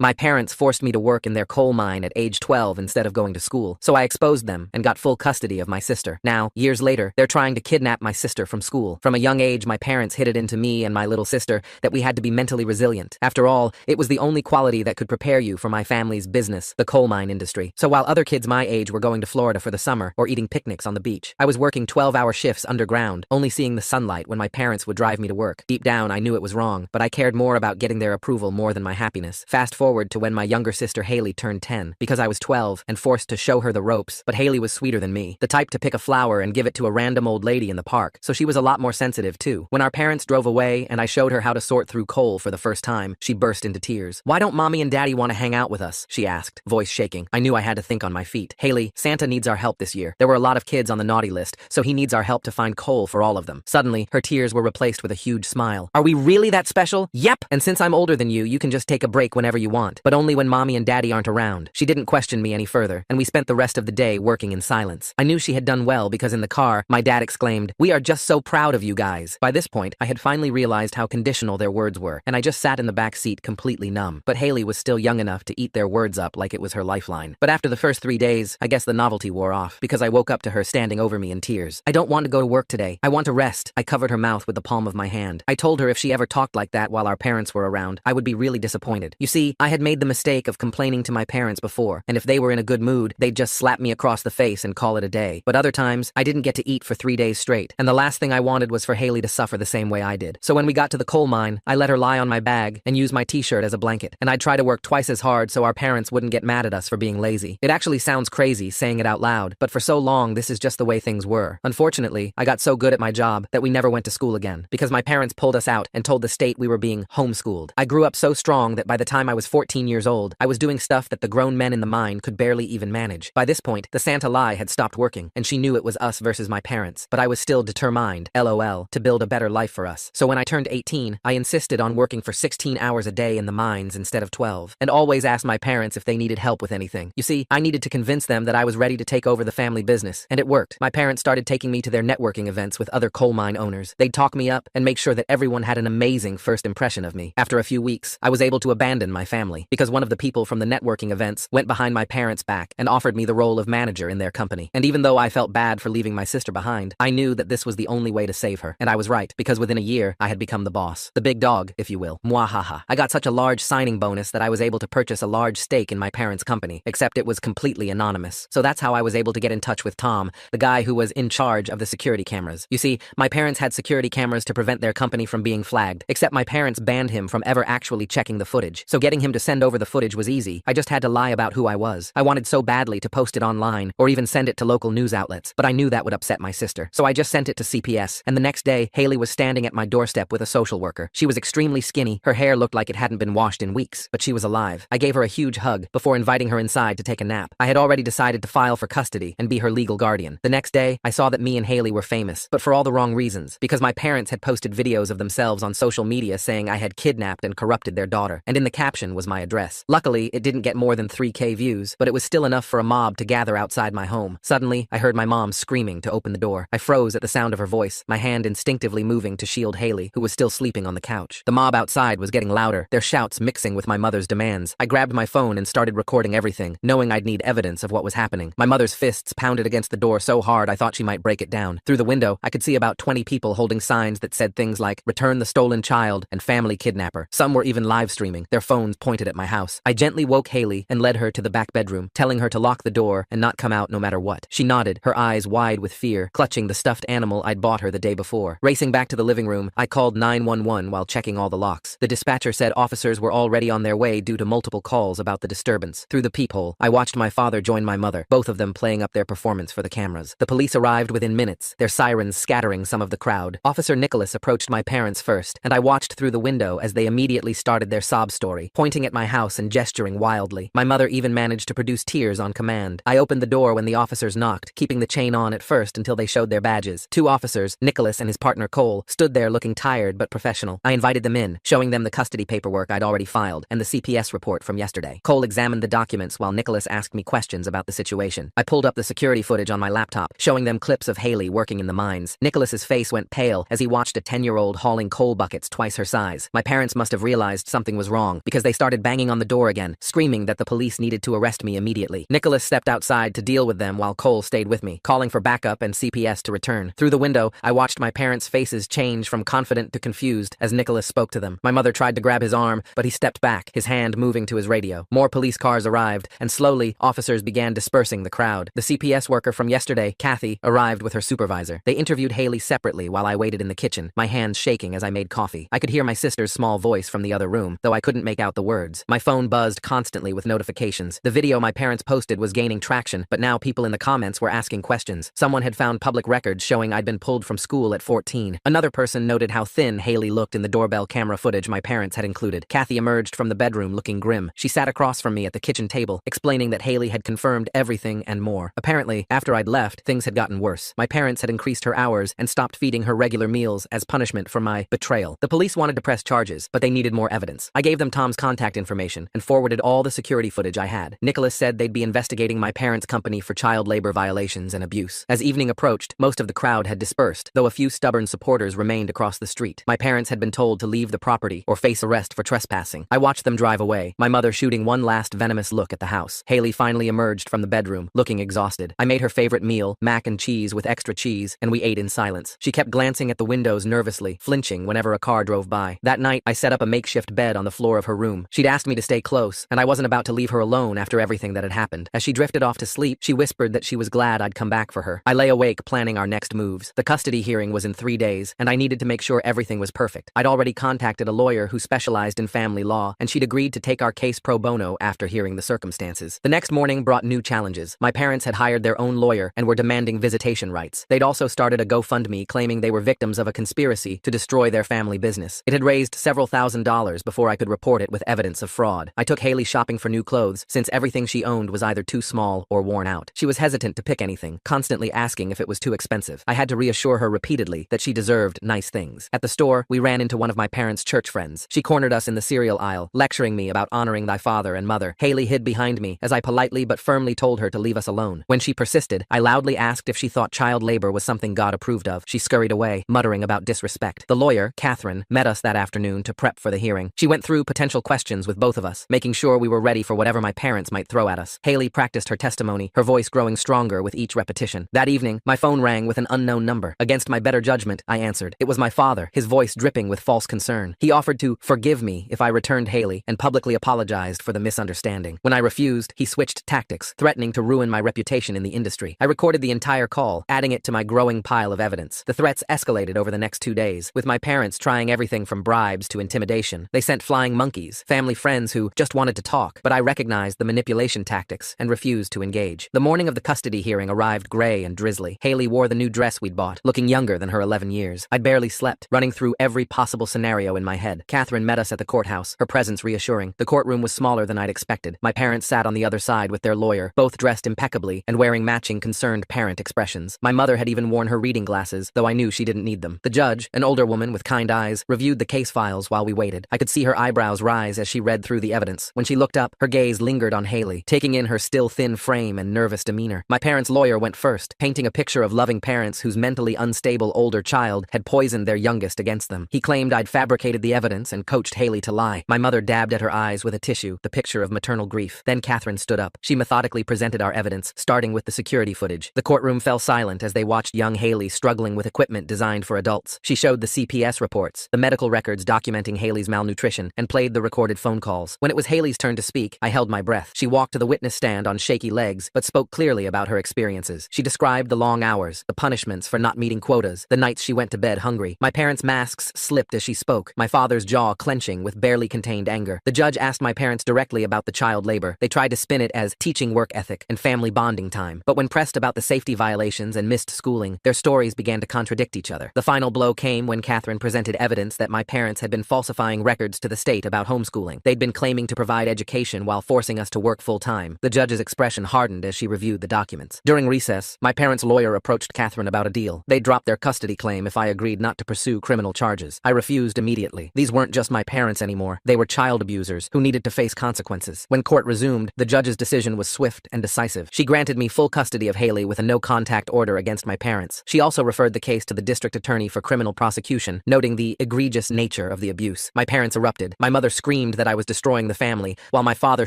My parents forced me to work in their coal mine at age 12 instead of going to school, so I exposed them and got full custody of my sister. Now, years later, they're trying to kidnap my sister from school. From a young age, my parents hid it into me and my little sister that we had to be mentally resilient. After all, it was the only quality that could prepare you for my family's business, the coal mine industry. So while other kids my age were going to Florida for the summer or eating picnics on the beach, I was working 12-hour shifts underground, only seeing the sunlight when my parents would drive me to work. Deep down, I knew it was wrong, but I cared more about getting their approval more than my happiness. Fast forward to when my younger sister Haley turned 10, because I was 12 and forced to show her the ropes, but Haley was sweeter than me, the type to pick a flower and give it to a random old lady in the park, so she was a lot more sensitive too. When our parents drove away and I showed her how to sort through coal for the first time, she burst into tears. "Why don't mommy and daddy want to hang out with us?" she asked, voice shaking. I knew I had to think on my feet. "Haley, Santa needs our help this year. There were a lot of kids on the naughty list, so he needs our help to find coal for all of them." Suddenly, her tears were replaced with a huge smile. "Are we really that special?" "Yep, and since I'm older than you can just take a break whenever you want, but only when mommy and daddy aren't around." She didn't question me any further, and we spent the rest of the day working in silence. I knew she had done well because in the car, my dad exclaimed, "We are just so proud of you guys." By this point, I had finally realized how conditional their words were, and I just sat in the back seat completely numb. But Haley was still young enough to eat their words up like it was her lifeline. But after the first 3 days, I guess the novelty wore off, because I woke up to her standing over me in tears. "I don't want to go to work today. I want to rest." I covered her mouth with the palm of my hand. I told her if she ever talked like that while our parents were around, I would be really disappointed. You see, I had made the mistake of complaining to my parents before, and if they were in a good mood, they'd just slap me across the face and call it a day. But other times, I didn't get to eat for 3 days straight, and the last thing I wanted was for Haley to suffer the same way I did. So when we got to the coal mine, I let her lie on my bag and use my t-shirt as a blanket, and I'd try to work twice as hard so our parents wouldn't get mad at us for being lazy. It actually sounds crazy saying it out loud, but for so long, this is just the way things were. Unfortunately, I got so good at my job that we never went to school again, because my parents pulled us out and told the state we were being homeschooled. I grew up so strong that by the time I was 14 years old, I was doing stuff that the grown men in the mine could barely even manage. By this point, the Santa lie had stopped working, and she knew it was us versus my parents, but I was still determined, LOL, to build a better life for us. So when I turned 18, I insisted on working for 16 hours a day in the mines instead of 12, and always asked my parents if they needed help with anything. You see, I needed to convince them that I was ready to take over the family business, and it worked. My parents started taking me to their networking events with other coal mine owners. They'd talk me up and make sure that everyone had an amazing first impression of me. After a few weeks, I was able to abandon my family, because one of the people from the networking events went behind my parents' back and offered me the role of manager in their company. And even though I felt bad for leaving my sister behind, I knew that this was the only way to save her. And I was right, because within a year, I had become the boss. The big dog, if you will. Mwahaha. I got such a large signing bonus that I was able to purchase a large stake in my parents' company, except it was completely anonymous. So that's how I was able to get in touch with Tom, the guy who was in charge of the security cameras. You see, my parents had security cameras to prevent their company from being flagged, except my parents banned him from ever actually checking the footage. So getting him to send over the footage was easy. I just had to lie about who I was. I wanted so badly to post it online, or even send it to local news outlets, but I knew that would upset my sister. So I just sent it to CPS, and the next day, Haley was standing at my doorstep with a social worker. She was extremely skinny, her hair looked like it hadn't been washed in weeks, but she was alive. I gave her a huge hug before inviting her inside to take a nap. I had already decided to file for custody and be her legal guardian. The next day, I saw that me and Haley were famous, but for all the wrong reasons, because my parents had posted videos of themselves on social media saying I had kidnapped and corrupted their daughter, and in the caption was my address. Luckily, it didn't get more than 3K views, but it was still enough for a mob to gather outside my home. Suddenly, I heard my mom screaming to open the door. I froze at the sound of her voice, my hand instinctively moving to shield Haley, who was still sleeping on the couch. The mob outside was getting louder, their shouts mixing with my mother's demands. I grabbed my phone and started recording everything, knowing I'd need evidence of what was happening. My mother's fists pounded against the door so hard I thought she might break it down. Through the window, I could see about 20 people holding signs that said things like, "Return the stolen child" and "Family kidnapper." Some were even live streaming, their phones pointed at my house. I gently woke Haley and led her to the back bedroom, telling her to lock the door and not come out no matter what. She nodded, her eyes wide with fear, clutching the stuffed animal I'd bought her the day before. Racing back to the living room, I called 911 while checking all the locks. The dispatcher said officers were already on their way due to multiple calls about the disturbance. Through the peephole, I watched my father join my mother, both of them playing up their performance for the cameras. The police arrived within minutes, their sirens scattering some of the crowd. Officer Nicholas approached my parents first, and I watched through the window as they immediately started their sob story, pointing at my house and gesturing wildly. My mother even managed to produce tears on command. I opened the door when the officers knocked, keeping the chain on at first until they showed their badges. Two officers, Nicholas and his partner Cole, stood there looking tired but professional. I invited them in, showing them the custody paperwork I'd already filed and the CPS report from yesterday. Cole examined the documents while Nicholas asked me questions about the situation. I pulled up the security footage on my laptop, showing them clips of Haley working in the mines. Nicholas's face went pale as he watched a 10-year-old hauling coal buckets twice her size. My parents must have realized something was wrong, because they started started banging on the door again, screaming that the police needed to arrest me immediately. Nicholas stepped outside to deal with them while Cole stayed with me, calling for backup and CPS to return. Through the window, I watched my parents' faces change from confident to confused as Nicholas spoke to them. My mother tried to grab his arm, but he stepped back, his hand moving to his radio. More police cars arrived, and slowly, officers began dispersing the crowd. The CPS worker from yesterday, Kathy, arrived with her supervisor. They interviewed Haley separately while I waited in the kitchen, my hands shaking as I made coffee. I could hear my sister's small voice from the other room, though I couldn't make out the words. My phone buzzed constantly with notifications. The video my parents posted was gaining traction, but now people in the comments were asking questions. Someone had found public records showing I'd been pulled from school at 14. Another person noted how thin Haley looked in the doorbell camera footage my parents had included. Kathy emerged from the bedroom looking grim. She sat across from me at the kitchen table, explaining that Haley had confirmed everything and more. Apparently, after I'd left, things had gotten worse. My parents had increased her hours and stopped feeding her regular meals as punishment for my betrayal. The police wanted to press charges, but they needed more evidence. I gave them Tom's contact information and forwarded all the security footage I had. Nicholas said they'd be investigating my parents' company for child labor violations and abuse. As evening approached, most of the crowd had dispersed, though a few stubborn supporters remained across the street. My parents had been told to leave the property or face arrest for trespassing. I watched them drive away, my mother shooting one last venomous look at the house. Haley finally emerged from the bedroom, looking exhausted. I made her favorite meal, mac and cheese with extra cheese, and we ate in silence. She kept glancing at the windows nervously, flinching whenever a car drove by. That night, I set up a makeshift bed on the floor of her room. She'd asked me to stay close, and I wasn't about to leave her alone after everything that had happened. As she drifted off to sleep, she whispered that she was glad I'd come back for her. I lay awake planning our next moves. The custody hearing was in 3 days, and I needed to make sure everything was perfect. I'd already contacted a lawyer who specialized in family law, and she'd agreed to take our case pro bono after hearing the circumstances. The next morning brought new challenges. My parents had hired their own lawyer and were demanding visitation rights. They'd also started a GoFundMe claiming they were victims of a conspiracy to destroy their family business. It had raised several $1,000s before I could report it with evidence of fraud. I took Haley shopping for new clothes, since everything she owned was either too small or worn out. She was hesitant to pick anything, constantly asking if it was too expensive. I had to reassure her repeatedly that she deserved nice things. At the store, we ran into one of my parents' church friends. She cornered us in the cereal aisle, lecturing me about honoring thy father and mother. Haley hid behind me as I politely but firmly told her to leave us alone. When she persisted, I loudly asked if she thought child labor was something God approved of. She scurried away, muttering about disrespect. The lawyer, Catherine, met us that afternoon to prep for the hearing. She went through potential questions with both of us, making sure we were ready for whatever my parents might throw at us. Haley practiced her testimony, her voice growing stronger with each repetition. That evening, my phone rang with an unknown number. Against my better judgment, I answered. It was my father, his voice dripping with false concern. He offered to forgive me if I returned Haley and publicly apologized for the misunderstanding. When I refused, he switched tactics, threatening to ruin my reputation in the industry. I recorded the entire call, adding it to my growing pile of evidence. The threats escalated over the next 2 days, with my parents trying everything from bribes to intimidation. They sent flying monkeys, family friends who just wanted to talk, but I recognized the manipulation tactics and refused to engage. The morning of the custody hearing arrived gray and drizzly. Haley wore the new dress we'd bought, looking younger than her 11 years. I'd barely slept, running through every possible scenario in my head. Catherine met us at the courthouse, her presence reassuring. The courtroom was smaller than I'd expected. My parents sat on the other side with their lawyer, both dressed impeccably and wearing matching concerned parent expressions. My mother had even worn her reading glasses, though I knew she didn't need them. The judge, an older woman with kind eyes, reviewed the case files while we waited. I could see her eyebrows rise as she read through the evidence. When she looked up, her gaze lingered on Haley, taking in her still thin frame and nervous demeanor. My parents' lawyer went first, painting a picture of loving parents whose mentally unstable older child had poisoned their youngest against them. He claimed I'd fabricated the evidence and coached Haley to lie. My mother dabbed at her eyes with a tissue, the picture of maternal grief. Then Catherine stood up. She methodically presented our evidence, starting with the security footage. The courtroom fell silent as they watched young Haley struggling with equipment designed for adults. She showed the CPS reports, the medical records documenting Haley's malnutrition, and played the recorded phone calls. When it was Haley's turn to speak, I held my breath. She walked to the witness stand on shaky legs, but spoke clearly about her experiences. She described the long hours, the punishments for not meeting quotas, the nights she went to bed hungry. My parents' masks slipped as she spoke, my father's jaw clenching with barely contained anger. The judge asked my parents directly about the child labor. They tried to spin it as teaching work ethic and family bonding time. But when pressed about the safety violations and missed schooling, their stories began to contradict each other. The final blow came when Catherine presented evidence that my parents had been falsifying records to the state about homeschooling. They'd been claiming to provide education while forcing us to work full-time. The judge's expression hardened as she reviewed the documents. During recess, my parents' lawyer approached Catherine about a deal. They dropped their custody claim if I agreed not to pursue criminal charges. I refused immediately. These weren't just my parents anymore. They were child abusers who needed to face consequences. When court resumed, the judge's decision was swift and decisive. She granted me full custody of Haley with a no-contact order against my parents. She also referred the case to the district attorney for criminal prosecution, noting the egregious nature of the abuse. My parents erupted. My mother screamed that I was destroying the family, while my father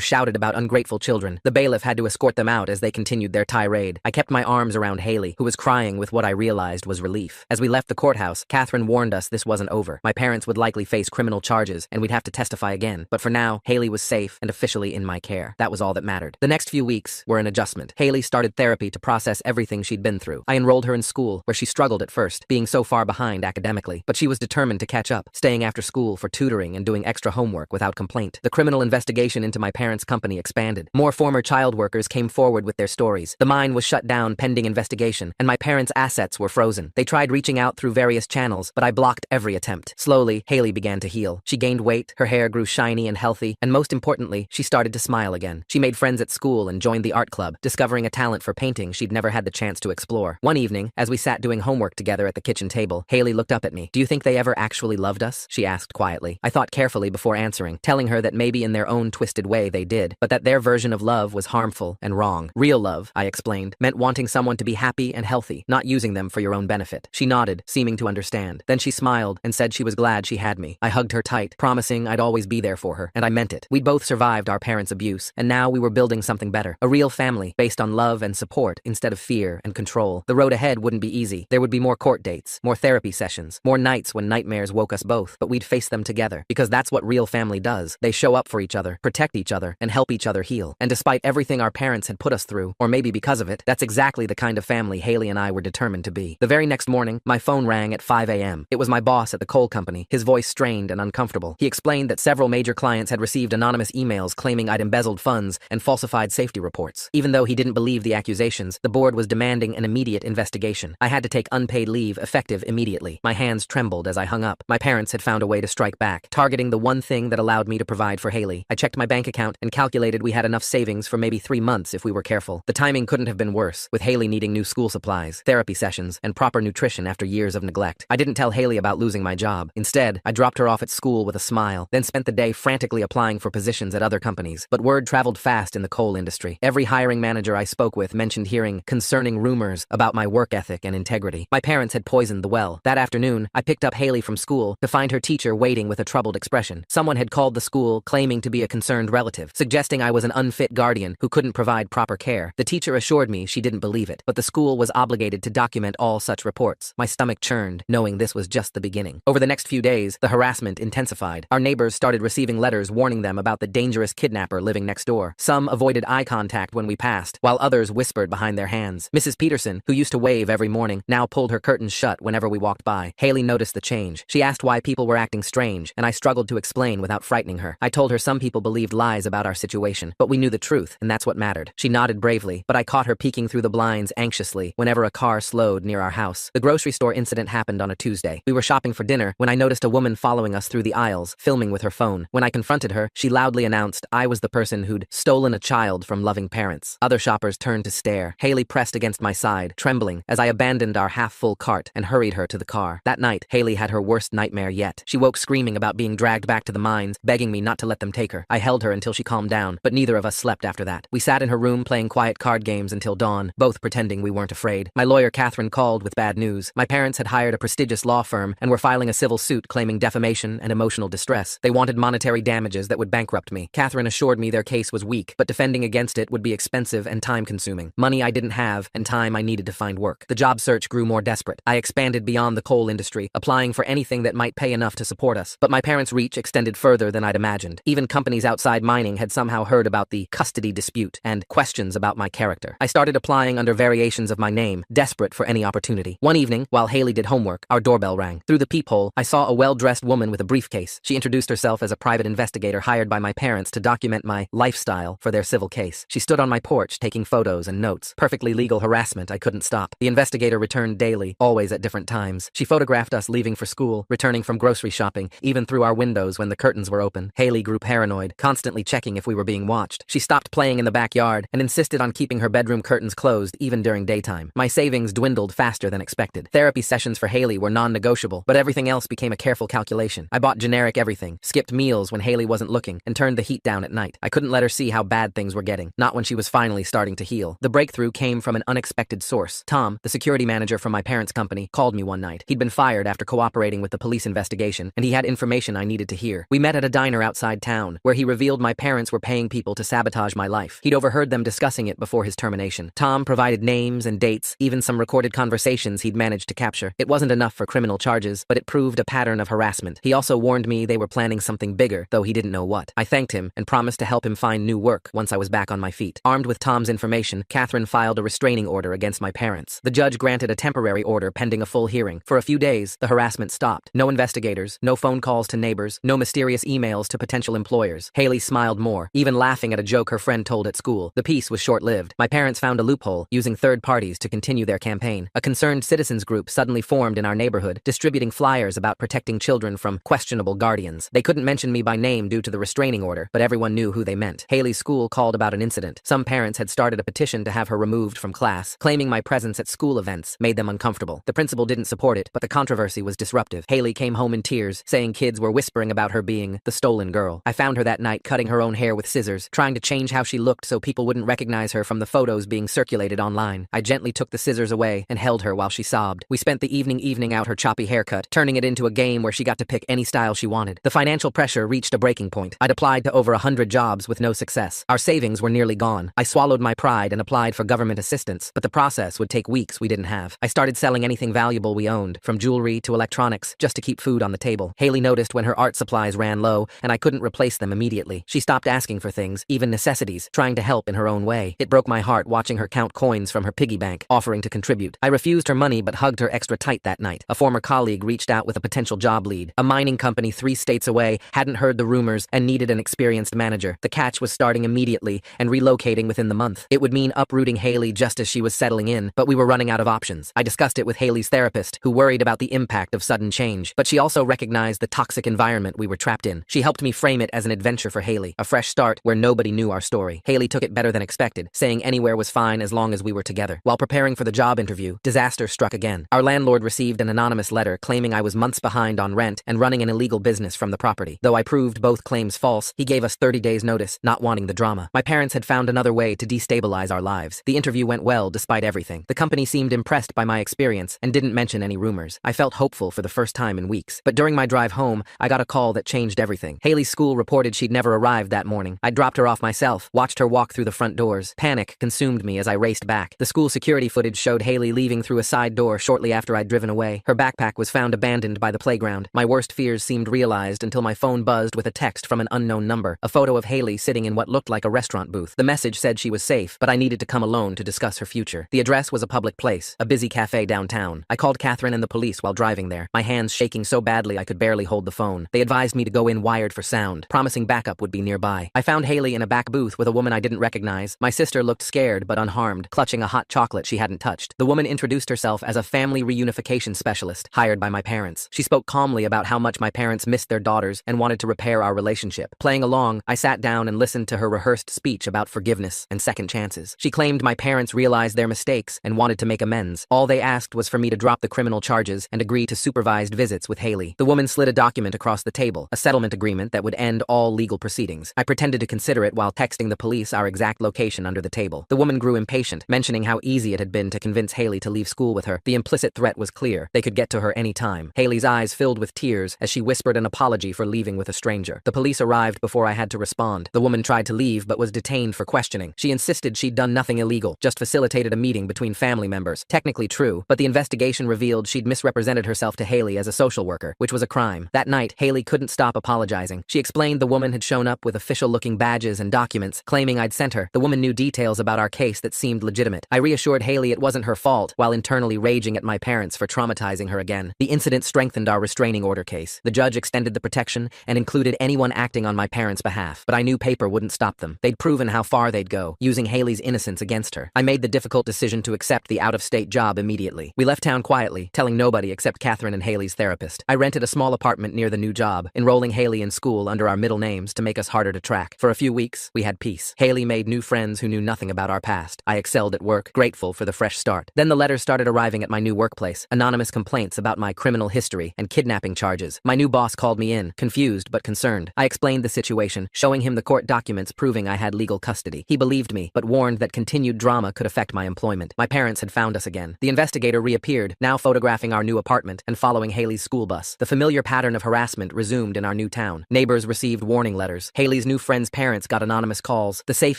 shouted about ungrateful children. The bailiff had to escort them out as they continued their tirade. I kept my arms around Haley, who was crying with what I realized was relief. As we left the courthouse, Catherine warned us this wasn't over. My parents would likely face criminal charges, and we'd have to testify again. But for now, Haley was safe and officially in my care. That was all that mattered. The next few weeks were an adjustment. Haley started therapy to process everything she'd been through. I enrolled her in school, where she struggled at first, being so far behind academically. But she was determined to catch up, staying after school for tutoring and doing extra homework without complaint. The criminal investigation into my parents' company expanded. More former child workers came forward with their stories. The mine was shut down pending investigation, and my parents' assets were frozen. They tried reaching out through various channels, but I blocked every attempt. Slowly, Haley began to heal. She gained weight, her hair grew shiny and healthy, and most importantly, she started to smile again. She made friends at school and joined the art club, discovering a talent for painting she'd never had the chance to explore. One evening, as we sat doing homework together at the kitchen table, Haley looked up at me. "Do you think they ever actually loved us?" she asked quietly. I thought carefully before answering, telling her that maybe in their own twisted way they did, but that their version of love was harmful and wrong. Real love, I explained, meant wanting someone to be happy and healthy, not using them for your own benefit. She nodded, seeming to understand. Then she smiled and said she was glad she had me. I hugged her tight, promising I'd always be there for her, and I meant it. We'd both survived our parents' abuse, and now we were building something better. A real family, based on love and support instead of fear and control. The road ahead wouldn't be easy. There would be more court dates, more therapy sessions, more nights when nightmares woke us both, but we'd face them together, because that's what real family does. They show up for each other, protect each other, and help each other heal. And despite everything our parents had put us through, or maybe because of it, that's exactly the kind of family Haley and I were determined to be. The very next morning, my phone rang at 5 a.m. It was my boss at the coal company, his voice strained and uncomfortable. He explained that several major clients had received anonymous emails claiming I'd embezzled funds and falsified safety reports. Even though he didn't believe the accusations, the board was demanding an immediate investigation. I had to take unpaid leave effective immediately. My hands trembled as I hung up. My parents had found a way to strike back, targeting the one thing that allowed me to provide for Haley. I checked my bank account and calculated we had enough savings for maybe 3 months if we were careful. The timing couldn't have been worse, with Haley needing new school supplies, therapy sessions, and proper nutrition after years of neglect. I didn't tell Haley about losing my job. Instead, I dropped her off at school with a smile, then spent the day frantically applying for positions at other companies. But word traveled fast in the coal industry. Every hiring manager I spoke with mentioned hearing concerning rumors about my work ethic and integrity. My parents had poisoned the well. That afternoon, I picked up Haley from school to find her teacher waiting with a troubled expression. Someone had called the school claiming to be a concerned relative, suggesting I was an unfit guardian who couldn't provide proper care. The teacher assured me she didn't believe it, but the school was obligated to document all such reports. My stomach churned, knowing this was just the beginning. Over the next few days, the harassment intensified. Our neighbors started receiving letters warning them about the dangerous kidnapper living next door. Some avoided eye contact when we passed, while others whispered behind their hands. Mrs. Peterson, who used to wave every morning, now pulled her curtains shut whenever we walked by. Haley noticed the change. She asked why people were acting strange, and I struggled to explain without frightening her. I told her some people believed lies about our situation, but we knew the truth, and that's what mattered. She nodded bravely, but I caught her peeking through the blinds anxiously whenever a car slowed near our house. The grocery store incident happened on a Tuesday. We were shopping for dinner when I noticed a woman following us through the aisles, filming with her phone. When I confronted her, she loudly announced I was the person who'd stolen a child from loving parents. Other shoppers turned to stare. Haley pressed against my side, trembling, as I abandoned our half-full cart and hurried her to the car. That night, Haley had her worst nightmare yet. She woke screaming about being dragged back to the mines, begging me not to let them take her. I held her until she calmed down, but neither of us slept after that. We sat in her room playing quiet card games until dawn, both pretending we weren't afraid. My lawyer, Catherine, called with bad news. My parents had hired a prestigious law firm and were filing a civil suit claiming defamation and emotional distress. They wanted monetary damages that would bankrupt me. Catherine assured me their case was weak, but defending against it would be expensive and time-consuming. Money I didn't have, and time I needed to find work. The job search grew more desperate. I expanded beyond the coal industry, applying for anything that might pay enough to support us. But my parents' reach extended further than I'd imagined. Even companies outside mining had somehow heard about the custody dispute and questions about my character. I started applying under variations of my name, desperate for any opportunity. One evening, while Haley did homework, our doorbell rang. Through the peephole, I saw a well-dressed woman with a briefcase. She introduced herself as a private investigator hired by my parents to document my lifestyle for their civil case. She stood on my porch taking photos and notes. Perfectly legal harassment I couldn't stop. The investigator returned daily, always at different times. She photographed us leaving for school, returning from grocery shopping, even through our windows when the curtains were open. Haley grew paranoid, constantly checking if we were being watched. She stopped playing in the backyard and insisted on keeping her bedroom curtains closed even during daytime. My savings dwindled faster than expected. Therapy sessions for Haley were non-negotiable, but everything else became a careful calculation. I bought generic everything, skipped meals when Haley wasn't looking, and turned the heat down at night. I couldn't let her see how bad things were getting, not when she was finally starting to heal. The breakthrough came from an unexpected source. Tom, the security manager from my parents' company, called me one night. He'd been fired after cooperating with the police investigation, and he had information I needed to hear. We met at a diner outside town, where he revealed my parents were paying people to sabotage my life. He'd overheard them discussing it before his termination. Tom provided names and dates, even some recorded conversations he'd managed to capture. It wasn't enough for criminal charges, but it proved a pattern of harassment. He also warned me they were planning something bigger, though he didn't know what. I thanked him and promised to help him find new work once I was back on my feet. Armed with Tom's information, Catherine filed a restraining order against my parents. The judge granted a temporary order pending a full hearing. For a few days, the harassment stopped. No investigators, no phone calls to neighbors, no mysterious emails to potential employers. Haley smiled more, even laughing at a joke her friend told at school. The peace was short-lived. My parents found a loophole, using third parties to continue their campaign. A concerned citizens group suddenly formed in our neighborhood, distributing flyers about protecting children from questionable guardians. They couldn't mention me by name due to the restraining order, but everyone knew who they meant. Haley's school called about an incident. Some parents had started a petition to have her removed from class, claiming my presence at school events made them uncomfortable. The principal didn't support it, but the controversy was disruptive. Haley came home in tears, saying kids were whispering about her being the stolen girl. I found her that night cutting her own hair with scissors, trying to change how she looked so people wouldn't recognize her from the photos being circulated online. I gently took the scissors away and held her while she sobbed. We spent the evening out her choppy haircut, turning it into a game where she got to pick any style she wanted. The financial pressure reached a breaking point. I'd applied to over 100 jobs with no success. Our savings were nearly gone. I swallowed my pride and applied for government assistance, but the process would take weeks we didn't have. I started selling anything valuable we owned, from jewelry to electronics, just to keep food on the table. Haley noticed when her art supplies ran low, and I couldn't replace them immediately. She stopped asking for things, even necessities, trying to help in her own way. It broke my heart watching her count coins from her piggy bank, offering to contribute. I refused her money but hugged her extra tight that night. A former colleague reached out with a potential job lead. A mining company 3 states away hadn't heard the rumors and needed an experienced manager. The catch was starting immediately and relocating within the month. It would mean uprooting Haley just as she was settling in, but we were running out of options. I discussed it with Haley's therapist, who worried about the impact of sudden change, but she also recognized the toxic environment we were trapped in. She helped me frame it as an adventure for Haley, a fresh start where nobody knew our story. Haley took it better than expected, saying anywhere was fine as long as we were together. While preparing for the job interview, disaster struck again. Our landlord received an anonymous letter claiming I was months behind on rent and running an illegal business from the property. Though I proved both claims false, he gave us 30 days notice, not wanting the drama. My parents had found another way to destabilize our lives. The interview went well despite everything. The company seemed impressed by my experience and didn't mention any rumors. I felt hopeful for the first time in weeks. But during my drive home, I got a call that changed everything. Haley's school reported she'd never arrived that morning. I dropped her off myself, watched her walk through the front doors. Panic consumed me as I raced back. The school security footage showed Haley leaving through a side door shortly after I'd driven away. Her backpack was found abandoned by the playground. My worst fears seemed realized until my phone buzzed with a text from an unknown number, a photo of Haley sitting in what looked like a restaurant booth. The message said she was safe, but I needed to come alone to discuss her future. The address was a public place, a busy cafe downtown. I called Catherine and the police while driving there, my hands shaking so badly I could barely hold the phone. They advised me to go in wired for sound, promising backup would be nearby. I found Haley in a back booth with a woman I didn't recognize. My sister looked scared but unharmed, clutching a hot chocolate she hadn't touched. The woman introduced herself as a family reunification specialist hired by my parents. She spoke calmly about how much my parents missed their daughters and wanted to repair our relationship. Playing along, I sat down and listened to her rehearsed speech about forgiveness and second chances. She claimed my parents realized their mistakes and wanted to make amends. All they asked was for me to drop the criminal charges and agree to supervised visits with Haley. The woman slid a document across the table, a settlement agreement that would end all legal proceedings. I pretended to consider it while texting the police our exact location under the table. The woman grew impatient, mentioning how easy it had been to convince Haley to leave school with her. The implicit threat was clear. They could get to her any time. Haley's eyes filled with tears as she whispered an apology for leaving with a stranger. The police arrived before I had to respond. The woman tried to leave but was detained for questioning. She insisted she'd done nothing illegal, just facilitated a meeting between family members. Technically true, but the investigation revealed she'd misrepresented herself to Haley as a social worker, which was a crime. That night, Haley couldn't stop apologizing. She explained the woman had shown up with official-looking badges and documents, claiming I'd sent her. The woman knew details about our case that seemed legitimate. I reassured Haley it wasn't her fault, while internally raging at my parents for traumatizing her again. The incident strengthened our restraining order case. The judge extended the protection and included anyone acting on my parents' behalf, but I knew paper wouldn't stop them. They'd proven how far they'd go, using Haley's innocence against her. I made the difficult decision to accept the out-of-state job immediately. We left town quietly, telling nobody except Catherine and Haley's therapist. I rented a small apartment near the new job, enrolling Haley in school under our middle names to make us harder to track. For a few weeks, we had peace. Haley made new friends who knew nothing about our past. I excelled at work, grateful for the fresh start. Then the letters started arriving at my new workplace, anonymous complaints about my criminal history and kidnapping charges. My new boss called me in, confused but concerned. I explained the situation, showing him the court documents proving I had legal custody. He believed me, but warned that continued drama could affect my employment. My parents had found us again. The investigator reappeared, now photographing our new apartment and following Haley's school bus. The familiar pattern of harassment resumed in our new town. town. Neighbors received warning letters. Haley's new friend's parents got anonymous calls. The safe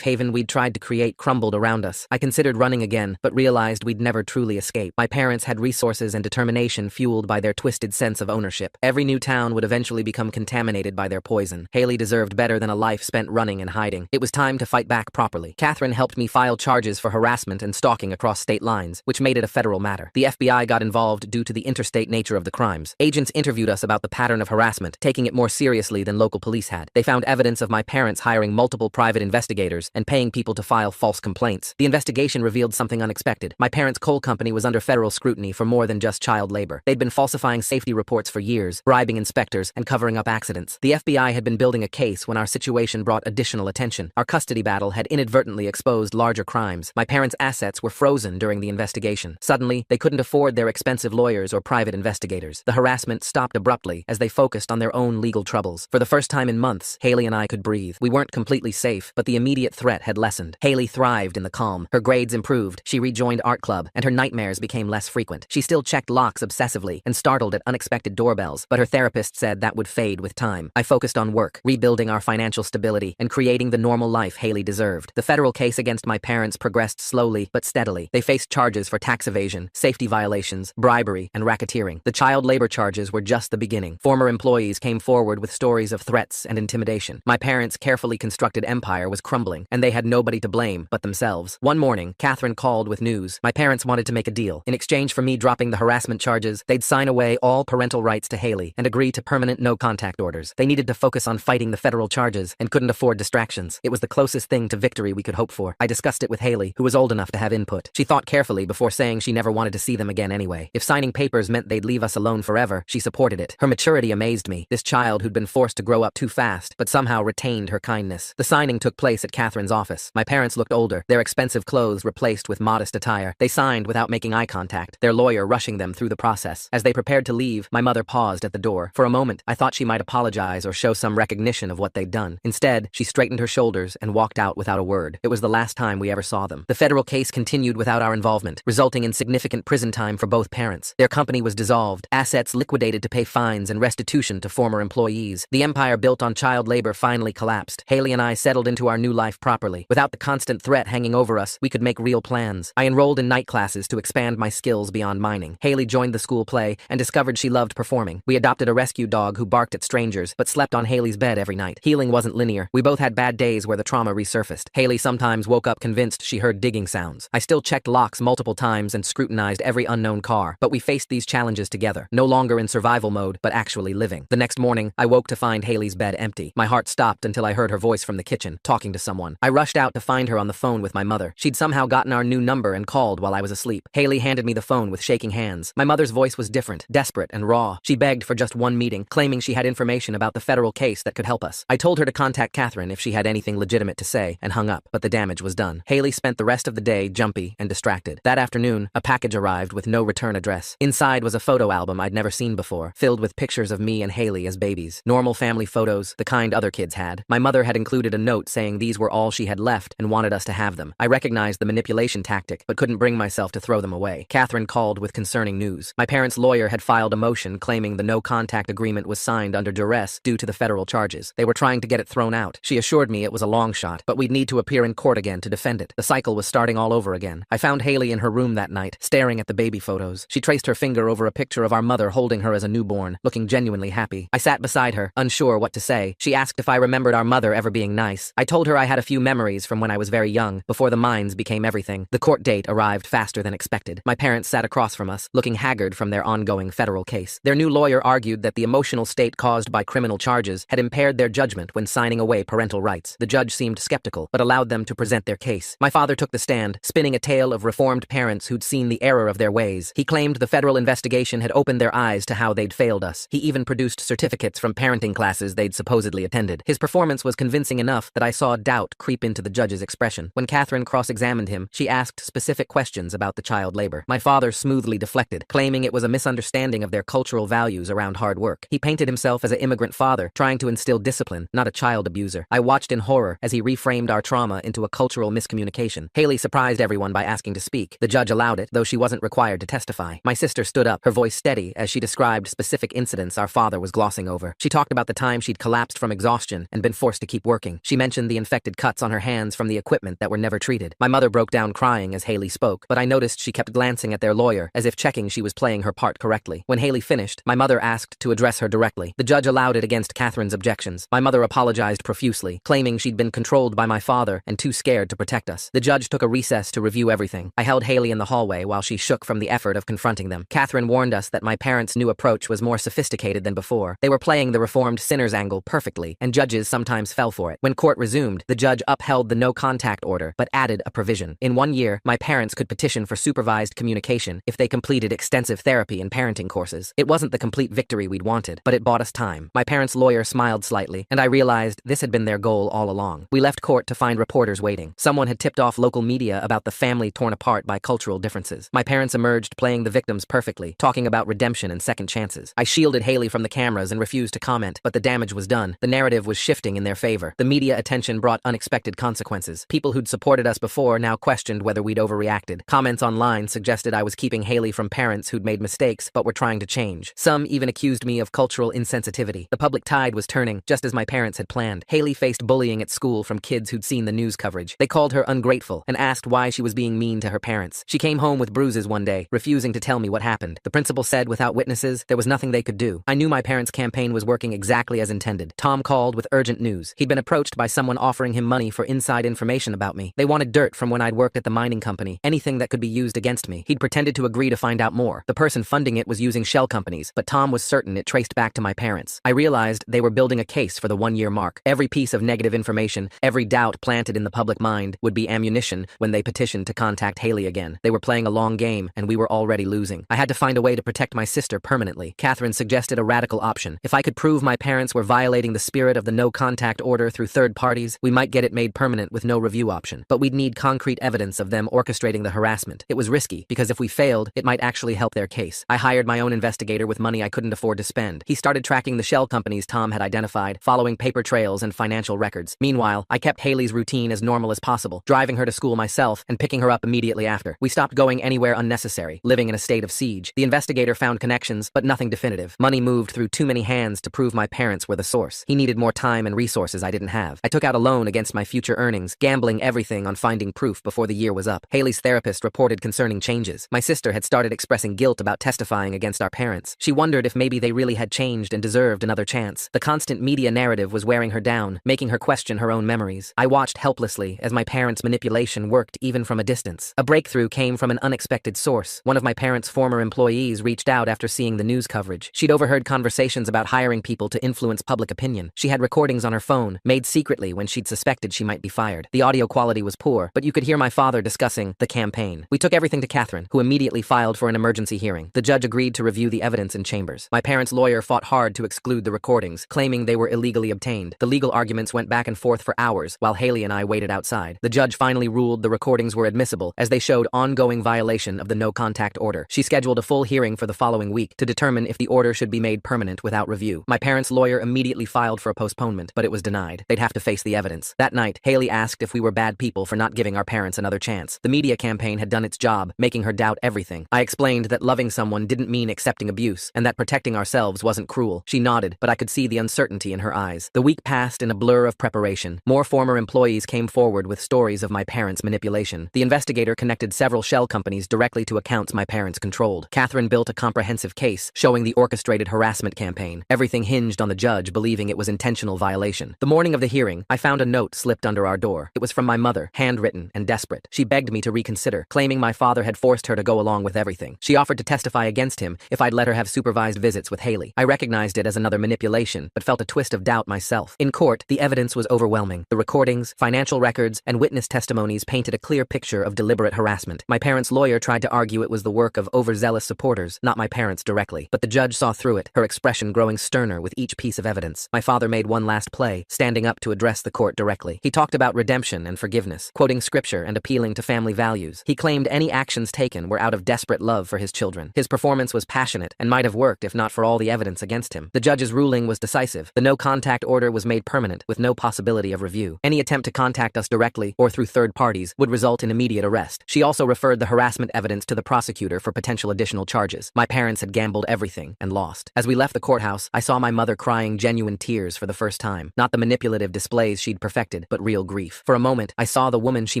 haven we'd tried to create crumbled around us. I considered running again, but realized we'd never truly escape. My parents had resources and determination fueled by their twisted sense of ownership. Every new town would eventually become contaminated by their poison. Haley deserved better than a life spent running and hiding. It was time to fight back properly. Catherine helped me file charges for harassment and stalking across state lines, which made it a federal matter. The FBI got involved due to the interstate nature of the crimes. Agents interviewed us about the pattern of harassment, taking it more seriously than local police had. They found evidence of my parents hiring multiple private investigators and paying people to file false complaints. The investigation revealed something unexpected. My parents' coal company was under federal scrutiny for more than just child labor. They'd been falsifying safety reports for years, bribing inspectors, and covering up accidents. The FBI had been building a case when our situation brought additional attention. Our custody battle had inadvertently exposed larger crimes. My parents' assets were frozen during the investigation. Suddenly, they couldn't afford their expensive lawyers or private investigators. The harassment stopped abruptly as they focused on their own legal troubles. For the first time in months, Haley and I could breathe. We weren't completely safe, but the immediate threat had lessened. Haley thrived in the calm. Her grades improved, she rejoined art club, and her nightmares became less frequent. She still checked locks obsessively and startled at unexpected doorbells, but her therapist said that would fade with time. I focused on work, rebuilding our financial stability, and creating the normal life Haley deserved. The federal case against my parents progressed slowly but steadily. They faced charges for tax evasion, safety violations, bribery, and racketeering. The child labor charges were just the beginning. Former employees came forward with stories of threats and intimidation. My parents' carefully constructed empire was crumbling, and they had nobody to blame but themselves. One morning, Catherine called with news. My parents wanted to make a deal. In exchange for me dropping the harassment charges, they'd sign away all parental rights to Haley and agree to permanent no-contact orders. They needed to focus on fighting the federal charges and couldn't afford distractions. It was the closest thing to victory we could hope for. I discussed it with Haley, who was old enough to have input. She thought carefully before saying she never wanted to see them again anyway. If signing papers meant they'd leave us alone forever, she supported it. Her maturity amazed me. This child who'd been forced to grow up too fast, but somehow retained her kindness. The signing took place at Catherine's office. My parents looked older, their expensive clothes replaced with modest attire. They signed without making eye contact, their lawyer rushing them through the process. As they prepared to leave, my mother paused at the door. For a moment, I thought she might apologize or show some recognition of what they'd done. Instead, she straightened her shoulders and walked out without a word. It was the last time we ever saw them. The federal case continued without our involvement, resulting in significant prison time for both parents. Their company was dissolved, assets liquidated to pay fines and restitution to former employees. The empire built on child labor finally collapsed. Haley and I settled into our new life properly. Without the constant threat hanging over us, we could make real plans. I enrolled in night classes to expand my skills beyond mining. Haley joined the school play and discovered she loved performing. We adopted a rescue dog who barked at strangers, but slept on Haley's bed every night. Healing wasn't linear. We both had bad days where the trauma resurfaced. Haley sometimes woke up convinced she heard digging sounds. I still checked locks multiple times and scrutinized every unknown car, but we faced these challenges together, no longer in survival mode, but actually living. The next morning, I woke to find Haley's bed empty. My heart stopped until I heard her voice from the kitchen, talking to someone. I rushed out to find her on the phone with my mother. She'd somehow gotten our new number and called while I was asleep. Haley handed me the phone with shaking hands. My mother's voice was different, desperate, and raw. She begged for just one meeting, claiming she had information about the federal case that could help us. I told her to contact Catherine if she had anything legitimate to say, and hung up, but the damage was done. Haley spent the rest of the day jumpy and distracted. That afternoon, a package arrived with no return address. Inside was a photo album I'd never seen before, filled with pictures of me and Haley as babies. Normal family photos, the kind other kids had. My mother had included a note saying these were all she had left and wanted us to have them. I recognized the manipulation tactic, but couldn't bring myself to throw them away. Catherine called with concerning news. My parents' lawyer had filed a motion claiming the no-contact agreement was signed under duress due to the federal charges. They were trying to get it thrown out. She assured me it was a long shot, but we'd need to appear in court again to defend it. The cycle was starting all over again. I found Haley in her room that night, staring at the baby photos. She traced her finger over a picture of our mother holding her as a newborn, looking genuinely happy. I sat beside her, unsure what to say. She asked if I remembered our mother ever being nice. I told her I had a few memories from when I was very young, before the mines became everything. The court date arrived faster than expected. My parents sat across from us, looking haggard from their ongoing federal case. Their new lawyer argued that the emotional state caused by criminal charges had impaired their judgment when signing away parental rights. The judge seemed skeptical, but allowed them to present their case. My father took the stand, spinning a tale of reformed parents who'd seen the error of their ways. He claimed the federal investigation had opened their eyes to how they'd failed us. He even produced certificates from parenting classes they'd supposedly attended. His performance was convincing enough that I saw doubt creep into the judge's expression. When Catherine cross-examined him, she asked specific questions about the child labor. My father smoothly deflected, claiming it was a misunderstanding of their cultural values around hard work. He painted himself as an immigrant father, trying to instill discipline, not a child abuser. I watched in horror as he reframed our trauma into a cultural miscommunication. Haley surprised everyone by asking to speak. The judge allowed it, though she wasn't required to testify. My sister stood up, her voice steady, as she described specific incidents our father was glossing over. She talked about the time she'd collapsed from exhaustion and been forced to keep working. She mentioned the infected cuts on her hands from the equipment that were never treated. My mother broke down crying as Haley spoke, but I noticed she kept glancing at their lawyer as if checking she was playing her part correctly. When Haley finished, my mother asked to address her directly. The judge allowed it against Catherine's objections. My mother apologized profusely, claiming she'd been controlled by my father and too scared to protect us. The judge took a recess to review everything. I held Haley in the hallway while she shook from the effort of confronting them. Catherine warned us that my parents' new approach was more sophisticated than before. They were playing the reformed sinner's angle perfectly, and judges sometimes fell for it. When court resumed, the judge upheld the no-contact order, but added a provision. In 1 year, my parents could petition for supervised communication if they completed extensive therapy and parenting courses. It wasn't the complete victory we'd wanted, but it bought us time. My parents' lawyer smiled slightly, and I realized this had been their goal all along. We left court to find reporters waiting. Someone had tipped off local media about the family torn apart by cultural differences. My parents emerged playing the victims perfectly, talking about redemption and second chances. I shielded Haley from the cameras and refused to comment, but the damage was done. The narrative was shifting in their favor. The media attention brought unexpected consequences. People who'd supported us before now questioned whether we'd overreacted. Comments online suggested I was keeping Haley from parents who'd made mistakes but were trying to change. Some even accused me of cultural insensitivity. The public tide was turning, just as my parents had planned. Haley faced bullying at school from kids who'd seen the news coverage. They called her ungrateful and asked why she was being mean to her parents. She came home with bruises one day, refusing to tell me what happened. The principal said without witnesses, there was nothing they could do. I knew my parents' campaign was working exactly as intended. Tom called with urgent news. He'd been approached by someone offering him money for inside information about me. They wanted dirt from when I'd worked at the mining company, anything that could be used against me. He'd pretended to agree to find out more. The person funding it was using shell companies, but Tom was certain it traced back to my parents. I realized they were building a case for the 1-year mark. Every piece of negative information, every doubt planted in the public mind would be ammunition when they petitioned to contact Haley again. They were playing a long game, and we were already losing. I had to find a way to protect my sister permanently. Catherine suggested a radical option. If I could prove my parents were violating the spirit of the no-contact order through third parties, we might get it made permanent with no review option. But we'd need concrete evidence of them orchestrating the harassment. It was risky, because if we failed, it might actually help their case. I hired my own investigator with money I couldn't afford to spend. He started tracking the shell companies Tom had identified, following paper trails and financial records. Meanwhile, I kept Haley's routine as normal as possible, driving her to school myself and picking her up immediately after. We stopped going anywhere unnecessary, living in a state of siege. The investigator found connections, but nothing definitive. Money moved through too many hands to prove my parents were the source. He needed more time and resources I didn't have. I took out a loan against my future earnings, gambling everything on finding proof before the year was up. Haley's therapist reported concerning changes. My sister had started expressing guilt about testifying against our parents. She wondered if maybe they really had changed and deserved another chance. The constant media narrative was wearing her down, making her question her own memories. I watched helplessly as my parents' manipulation worked even from a distance. A breakthrough came from an unexpected source. One of my parents' former employees reached out after seeing the news coverage. She'd overheard conversations about hiring people to influence public opinion. She had recordings on her phone, made secretly when she'd suspected she might be fired. The audio quality was poor, but you could hear my father discussing the campaign. We took everything to Catherine, who immediately filed for an emergency hearing. The judge agreed to review the evidence in chambers. My parents' lawyer fought hard to exclude the recordings, claiming they were illegally obtained. The legal arguments went back and forth for hours, while Haley and I waited outside. The judge finally ruled the recordings were admissible, as they showed ongoing violation of the no-contact order. She scheduled a full hearing for the following week to determine if the order should be made permanent without review. My parents' lawyer immediately filed for a postponement, but it was denied. They'd have to face the evidence. That night, Haley asked if we were bad people for not giving our parents another chance. The media campaign had done its job, making her doubt everything. I explained that loving someone didn't mean accepting abuse, and that protecting ourselves wasn't cruel. She nodded, but I could see the uncertainty in her eyes. The week passed in a blur of preparation. More former employees came forward with stories of my parents' manipulation. The investigator connected several shell companies directly to accounts my parents controlled. Catherine built a comprehensive case showing the orchestrated harassment campaign. Everything hinged on the judge believing it was intentional violation. The morning of the hearing, I found a note slipped under our door. It was from my mother, handwritten and desperate. She begged me to reconsider, claiming my father had forced her to go along with everything. She offered to testify against him if I'd let her have supervised visits with Haley. I recognized it as another manipulation, but felt a twist of doubt myself. In court, the evidence was overwhelming. The recordings, financial records, and witness testimonies painted a clear picture of deliberate harassment. My parents' lawyer tried to argue it was the work of overzealous supporters, not my parents directly. But the judge saw through it, her expression growing sterner with each piece of evidence. My father made one last play, standing up to address the court directly. He talked about redemption and forgiveness, quoting scripture and appealing to family values. He claimed any actions taken were out of desperate love for his children. His performance was passionate and might have worked if not for all the evidence against him. The judge's ruling was decisive. The no-contact order was made permanent, with no possibility of review. Any attempt to contact us directly or through third parties would result in immediate arrest. She also referred the harassment evidence to the prosecutor for potential additional charges. My parents had gambled everything and lost. As we left the courthouse, I saw my mother crying genuine tears for the first time. Not the manipulative displays she'd perfected, but real grief. For a moment, I saw the woman she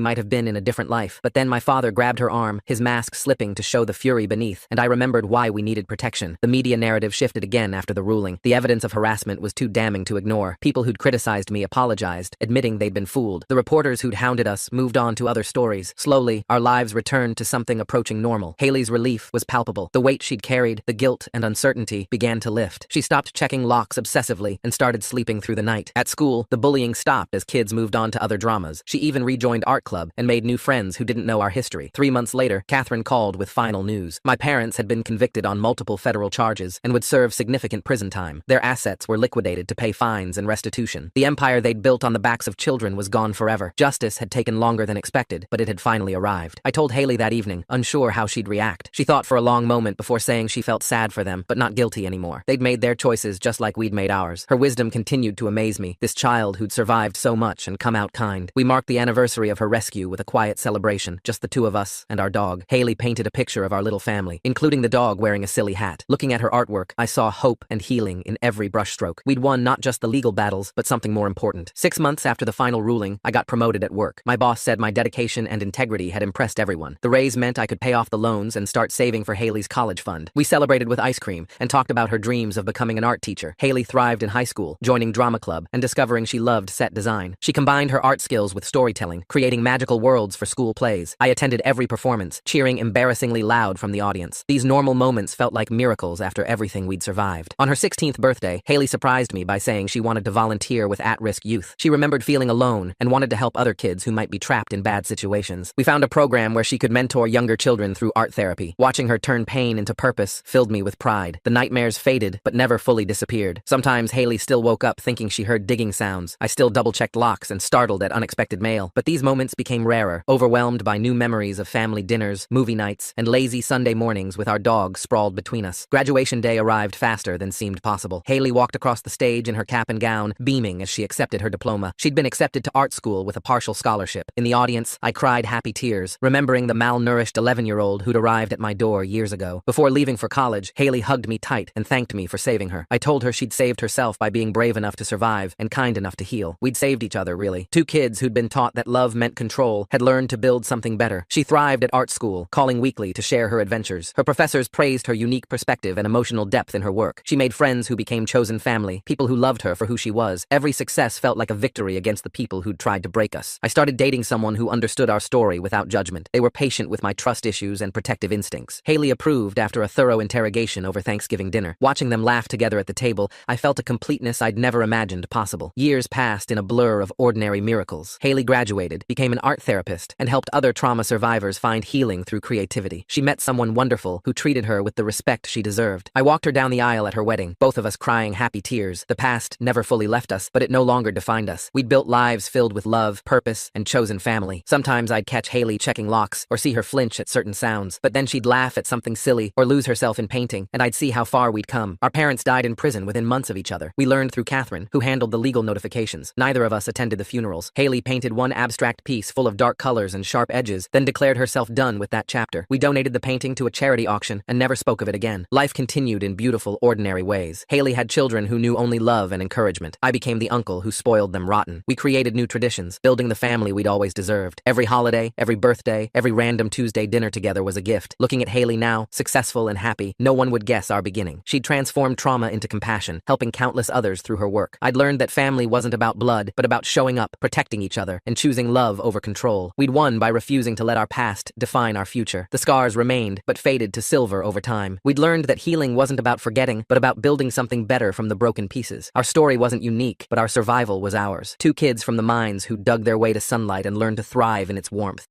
might have been in a different life, but then my father grabbed her arm, his mask slipping to show the fury beneath, and I remembered why we needed protection. The media narrative shifted again after the ruling. The evidence of harassment was too damning to ignore. People who'd criticized me apologized, admitting they'd been fooled. The reporters who'd hounded us moved on to other stories. Slowly, our lives returned to something approaching normal. Haley's relief was palpable. The weight she'd carried, the guilt and uncertainty, began to lift. She stopped checking locks obsessively and started sleeping through the night. At school, the bullying stopped as kids moved on to other dramas. She even rejoined art club and made new friends who didn't know our history. 3 months later, Catherine called with final news. My parents had been convicted on multiple federal charges and would serve significant prison time. Their assets were liquidated to pay fines and restitution. The empire they'd built on the backs of children was gone forever. Justice had taken longer than expected, but it had finally arrived. I told Haley that evening, unsure how she'd react. She thought for a long moment before saying she felt sad for them, but not guilty anymore. They'd made their choices just like we'd made ours. Her wisdom continued to amaze me, this child who'd survived so much and come out kind. We marked the anniversary of her rescue with a quiet celebration, just the two of us and our dog. Haley painted a picture of our little family, including the dog wearing a silly hat. Looking at her artwork, I saw hope and healing in every brushstroke. We'd won not just the legal battles, but something more important. 6 months after the final ruling, I got promoted at work. My boss said my dedication and integrity had impressed everyone. The raise meant I could pay off the loans and start saving for Haley's college fund. We celebrated with ice cream and talked about her dreams of becoming an art teacher. Haley thrived in high school, joining drama club and discovering she loved set design. She combined her art skills with storytelling, creating magical worlds for school plays. I attended every performance, cheering embarrassingly loud from the audience. These normal moments felt like miracles after everything we'd survived. On her 16th birthday, Haley surprised me by saying she wanted to volunteer with at-risk youth. She remembered feeling alone and wanted to help other kids who might be trapped in bad situations. We found a program where she could mentor younger children through art therapy. Watching her turn pain into purpose filled me with pride. The nightmares faded, but never fully disappeared. Sometimes Haley still woke up thinking she heard digging sounds. I still double-checked locks and startled at unexpected mail. But these moments became rarer, overwhelmed by new memories of family dinners, movie nights, and lazy Sunday mornings with our dog sprawled between us. Graduation day arrived faster than seemed possible. Haley walked across the stage in her cap and gown, beaming as she accepted her diploma. She'd been accepted to art school with a partial scholarship. In the audience, I cried happy tears, remembering the malnourished 11-year-old who'd arrived at my door years ago. Before leaving for college, Haley hugged me tight and thanked me for saving her. I told her she'd saved herself by being brave enough to survive and kind enough to heal. We'd saved each other, really. Two kids who'd been taught that love meant control had learned to build something better. She thrived at art school, calling weekly to share her adventures. Her professors praised her unique perspective and emotional depth in her work. She made friends who became chosen family, people who loved her for who she was. Every success felt like a victory against the people who'd tried to break us. I started dating someone who understood our story without judgment. They were patient with my trust issues and protective instincts. Haley approved after a thorough interrogation over Thanksgiving dinner. Watching them laugh together at the table, I felt a completeness I'd never imagined possible. Years passed in a blur of ordinary miracles. Haley graduated, became an art therapist, and helped other trauma survivors find healing through creativity. She met someone wonderful who treated her with the respect she deserved. I walked her down the aisle at her wedding, both of us crying happy tears. The past never fully left us, but it no longer defined us. We'd built lives filled with love, purpose, and chosen family. Sometimes I'd catch Haley checking locks or see her flinch at certain sounds, but then she'd laugh at something silly or lose herself in painting, and I'd see how far we'd come. Our parents died in prison within months of each other. We learned through Catherine, who handled the legal notifications. Neither of us attended the funerals. Haley painted one abstract piece full of dark colors and sharp edges, then declared herself done with that chapter. We donated the painting to a charity auction and never spoke of it again. Life continued in beautiful, ordinary ways. Haley had children who knew only love and encouragement. I became the uncle who spoiled them rotten. We created new traditions, building the family we'd always deserved. Every holiday, every birthday, every random Tuesday dinner together was a gift. Looking at Haley now, successful and happy, no one would guess our beginning. She'd transformed trauma into compassion, helping countless others through her work. I'd learned that family wasn't about blood, but about showing up, protecting each other, and choosing love over control. We'd won by refusing to let our past define our future. The scars remained, but faded to silver over time. We'd learned that healing wasn't about forgetting, but about building something better from the broken pieces. Our story wasn't unique, but our survival was ours. Two kids from the mines who dug their way to sunlight and learned to thrive in its warmth.